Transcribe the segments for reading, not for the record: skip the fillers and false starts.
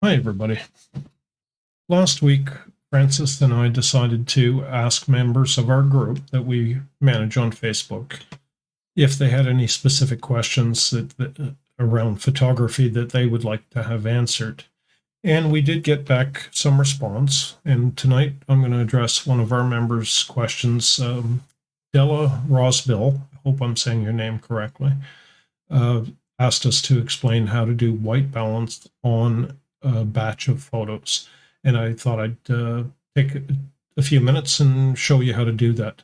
Hi, everybody. Last week, Francis and I decided to ask members of our group that we manage on Facebook if they had any specific questions around photography that they would like to have answered. And we did get back some response. And tonight, I'm going to address one of our members' questions. Della Rosbill, I hope I'm saying your name correctly, asked us to explain how to do white balance on a batch of photos. And I thought I'd take a few minutes and show you how to do that.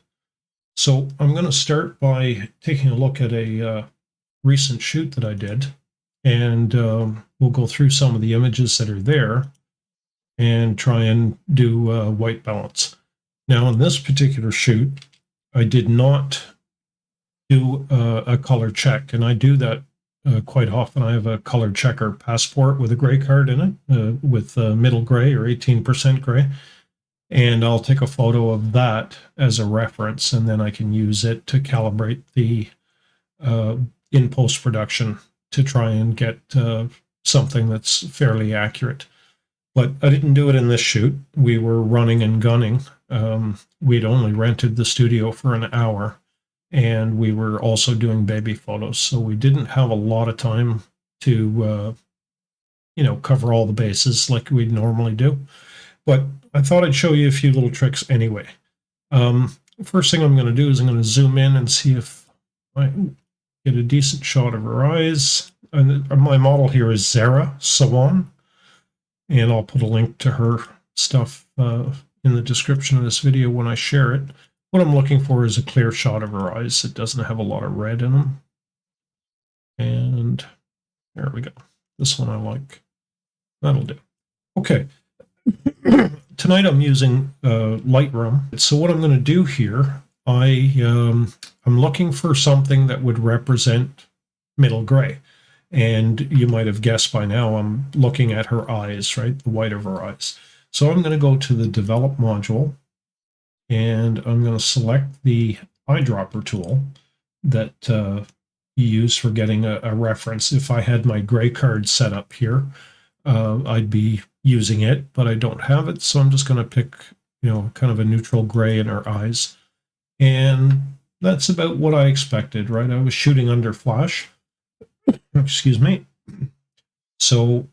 So I'm going to start by taking a look at a recent shoot that I did. And we'll go through some of the images that are there and try and do white balance. Now, in this particular shoot, I did not do a color check, and I do that quite often. I have a color checker passport with a gray card in it with middle gray or 18% gray. And I'll take a photo of that as a reference, and then I can use it to calibrate the in post-production to try and get something that's fairly accurate. But I didn't do it in this shoot. We were running and gunning. We'd only rented the studio for an hour, and we were also doing baby photos. So we didn't have a lot of time to, cover all the bases like we'd normally do. But I thought I'd show you a few little tricks anyway. First thing I'm going to do is I'm going to zoom in and see if I get a decent shot of her eyes. And my model here is Zahrra Sawan, and I'll put a link to her stuff in the description of this video when I share it. What I'm looking for is a clear shot of her eyes. It doesn't have a lot of red in them. And there we go. This one I like. That'll do. Okay. Tonight I'm using Lightroom. So what I'm going to do here, I'm looking for something that would represent middle gray. And you might have guessed by now, I'm looking at her eyes, right? The white of her eyes. So I'm going to go to the Develop module, and I'm going to select the eyedropper tool that you use for getting a reference. If I had my gray card set up here, I'd be using it, but I don't have it. So I'm just going to pick, kind of a neutral gray in her eyes. And that's about what I expected, right? I was shooting under flash. Excuse me. So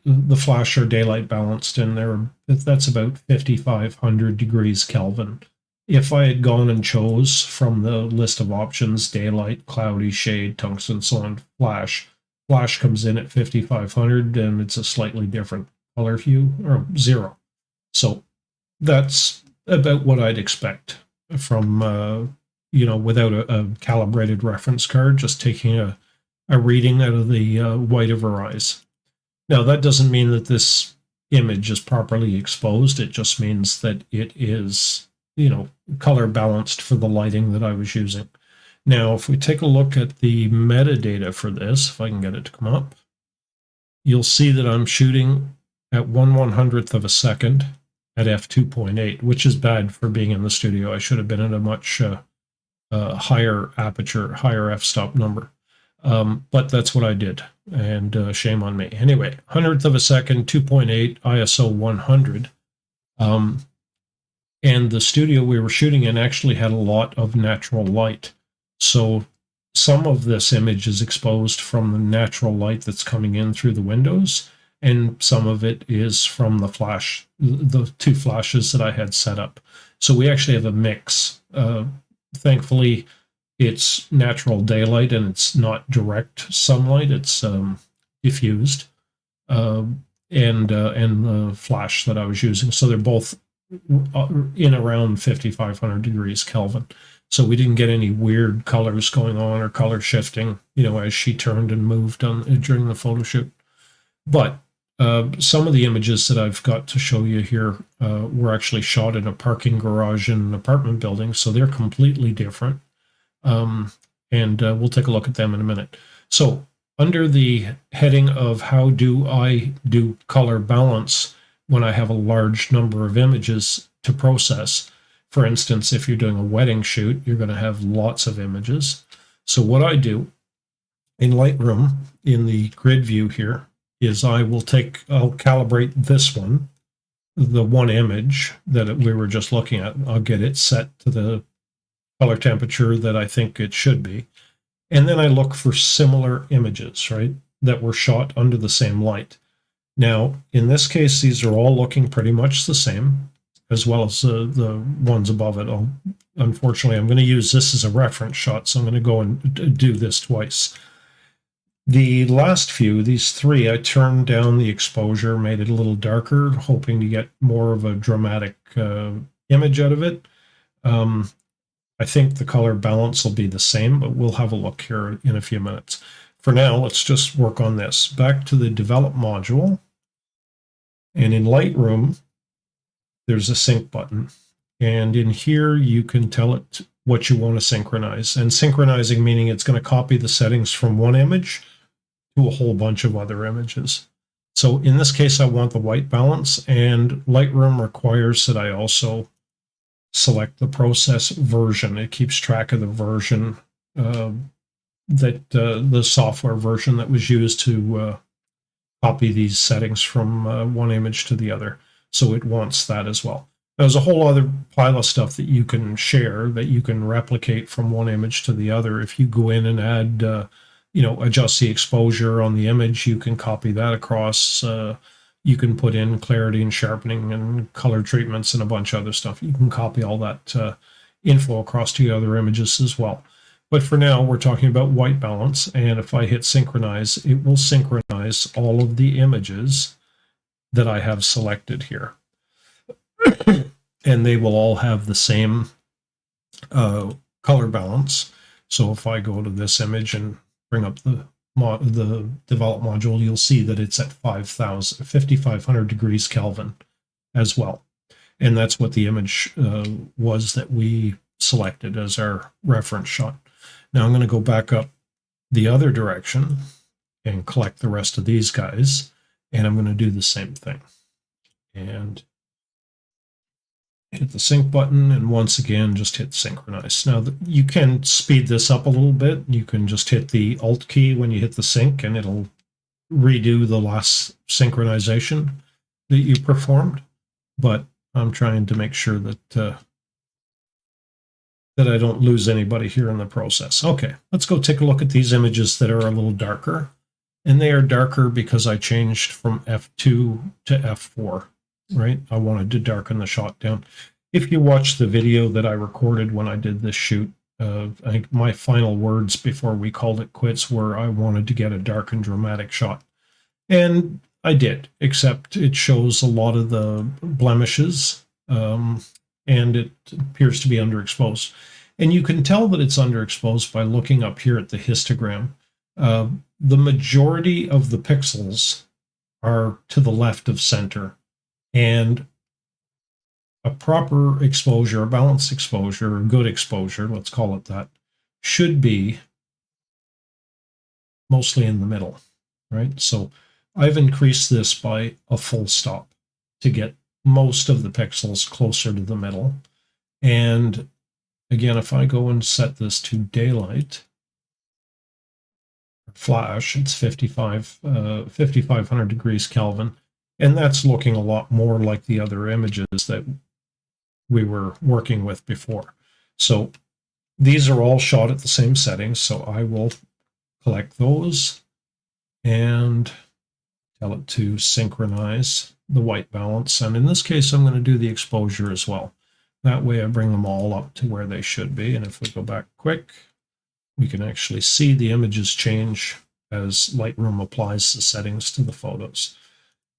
the flash are daylight balanced, and that's about 5,500 degrees Kelvin. If I had gone and chose from the list of options, daylight, cloudy, shade, tungsten, so on, flash comes in at 5,500, and it's a slightly different color hue, or 0. So that's about what I'd expect from, without a calibrated reference card, just taking a reading out of the white of her eyes. Now, that doesn't mean that this image is properly exposed. It just means that it is, color balanced for the lighting that I was using. Now, if we take a look at the metadata for this, if I can get it to come up, you'll see that I'm shooting at 1/100th of a second at f2.8, which is bad for being in the studio. I should have been at a much higher aperture, higher f-stop number. But that's what I did, and shame on me. Anyway, 100th of a second, 2.8, ISO 100. And the studio we were shooting in actually had a lot of natural light. So some of this image is exposed from the natural light that's coming in through the windows, and some of it is from the flash, the two flashes that I had set up. So we actually have a mix. Thankfully, it's natural daylight and it's not direct sunlight. It's diffused, and the flash that I was using. So they're both in around 5,500 degrees Kelvin. So we didn't get any weird colors going on or color shifting, as she turned and moved during the photo shoot. But some of the images that I've got to show you here were actually shot in a parking garage in an apartment building. So they're completely different. And we'll take a look at them in a minute. So under the heading of how do I do color balance when I have a large number of images to process, for instance, if you're doing a wedding shoot, you're going to have lots of images. So what I do in Lightroom, in the grid view here, is I'll calibrate this one, the one image that we were just looking at. I'll get it set to the color temperature that I think it should be. And then I look for similar images, right, that were shot under the same light. Now, in this case, these are all looking pretty much the same, as well as the ones above it. Unfortunately, I'm going to use this as a reference shot, so I'm going to go and do this twice. The last few, these three, I turned down the exposure, made it a little darker, hoping to get more of a dramatic image out of it. I think the color balance will be the same, but we'll have a look here in a few minutes. For now, let's just work on this. Back to the Develop module. And in Lightroom, there's a sync button. And in here, you can tell it what you want to synchronize. And synchronizing meaning it's going to copy the settings from one image to a whole bunch of other images. So in this case, I want the white balance, and Lightroom requires that I also select the process version. It keeps track of the version the software version that was used to copy these settings from one image to the other. So it wants that as well. There's a whole other pile of stuff that you can share, that you can replicate from one image to the other. If you go in and add, adjust the exposure on the image, you can copy that across. You can put in clarity and sharpening and color treatments and a bunch of other stuff. You can copy all that info across to the other images as well. But for now, we're talking about white balance. And if I hit synchronize, it will synchronize all of the images that I have selected here. And they will all have the same color balance. So if I go to this image and bring up the Develop module, you'll see that it's at 5,500 degrees Kelvin as well. And that's what the image was that we selected as our reference shot. Now I'm going to go back up the other direction and collect the rest of these guys. And I'm going to do the same thing. And hit the sync button, and once again, just hit synchronize. Now, you can speed this up a little bit. You can just hit the Alt key when you hit the sync, and it'll redo the last synchronization that you performed. But I'm trying to make sure that I don't lose anybody here in the process. Okay, let's go take a look at these images that are a little darker. And they are darker because I changed from F2 to F4. Right, I wanted to darken the shot down. If you watch the video that I recorded when I did this shoot, I think my final words before we called it quits were I wanted to get a dark and dramatic shot. And I did, except it shows a lot of the blemishes, and it appears to be underexposed. And you can tell that it's underexposed by looking up here at the histogram. The majority of the pixels are to the left of center. And a proper exposure, a balanced exposure, a good exposure, let's call it that, should be mostly in the middle, right? So I've increased this by a full stop to get most of the pixels closer to the middle. And again, if I go and set this to daylight, flash, it's 5,500 degrees Kelvin. And that's looking a lot more like the other images that we were working with before. So these are all shot at the same settings. So I will collect those and tell it to synchronize the white balance. And in this case, I'm going to do the exposure as well. That way I bring them all up to where they should be. And if we go back quick, we can actually see the images change as Lightroom applies the settings to the photos.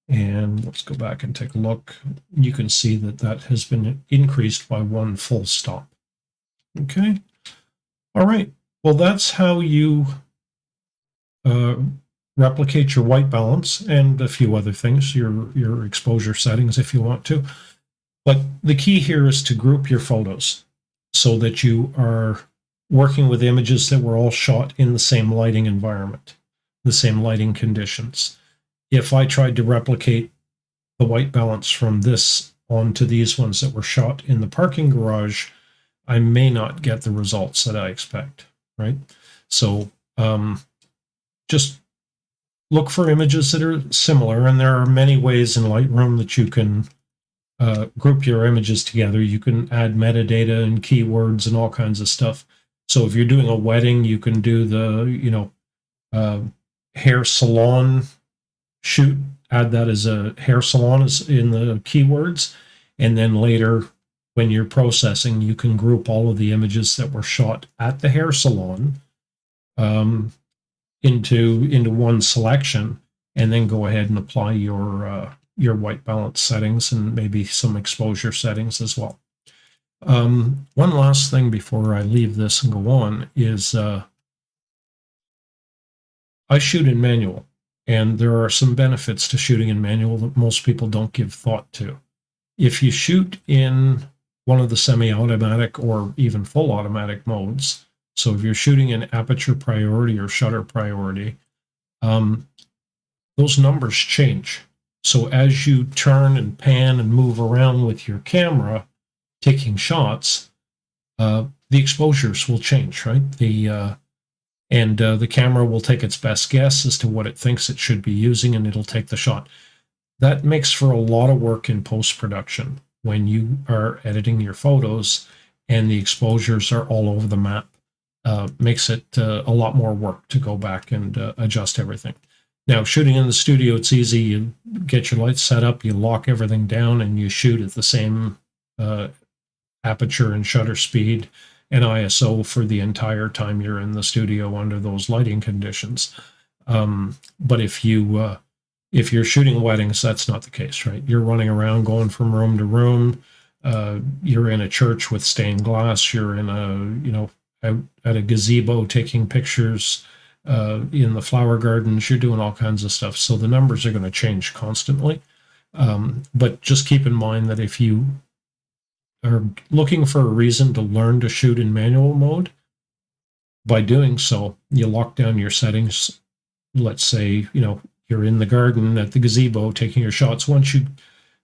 And let's go back and take a look. You can see that that has been increased by one full stop. Okay. All right. Well, that's how you replicate your white balance and a few other things, your exposure settings if you want to. But the key here is to group your photos so that you are working with images that were all shot in the same lighting environment, the same lighting conditions. If I tried to replicate the white balance from this onto these ones that were shot in the parking garage, I may not get the results that I expect, right? So just look for images that are similar, and there are many ways in Lightroom that you can group your images together. You can add metadata and keywords and all kinds of stuff. So if you're doing a wedding, you can do the, hair salon shoot, add that as a hair salon in the keywords. And then later, when you're processing, you can group all of the images that were shot at the hair salon into one selection, and then go ahead and apply your white balance settings and maybe some exposure settings as well. One last thing before I leave this and go on is I shoot in manual, and there are some benefits to shooting in manual that most people don't give thought to. If you shoot in one of the semi-automatic or even full automatic modes, so if you're shooting in aperture priority or shutter priority, those numbers change. So as you turn and pan and move around with your camera, taking shots, the exposures will change, right? The camera will take its best guess as to what it thinks it should be using, and it'll take the shot. That makes for a lot of work in post-production when you are editing your photos and the exposures are all over the map. Makes it a lot more work to go back and adjust everything. Now, shooting in the studio, it's easy. You get your lights set up, you lock everything down, and you shoot at the same aperture and shutter speed and ISO for the entire time you're in the studio under those lighting conditions. But if you're shooting weddings, that's not the case, right? You're running around, going from room to room. You're in a church with stained glass. You're in at a gazebo taking pictures. In the flower gardens, you're doing all kinds of stuff. So the numbers are going to change constantly. But just keep in mind that if you are looking for a reason to learn to shoot in manual mode, by doing so, you lock down your settings. Let's say, you're in the garden at the gazebo taking your shots. Once you've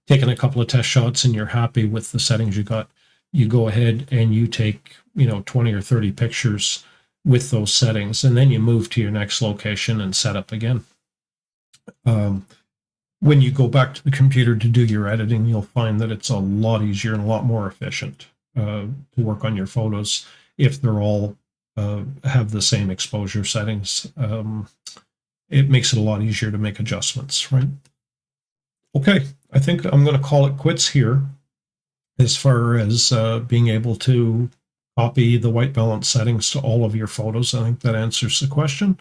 taken a couple of test shots and you're happy with the settings you got, you go ahead and you take, 20 or 30 pictures with those settings, and then you move to your next location and set up again. When you go back to the computer to do your editing, you'll find that it's a lot easier and a lot more efficient to work on your photos if they're all have the same exposure settings. It makes it a lot easier to make adjustments, right? Okay, I think I'm going to call it quits here as far as being able to copy the white balance settings to all of your photos. I think that answers the question.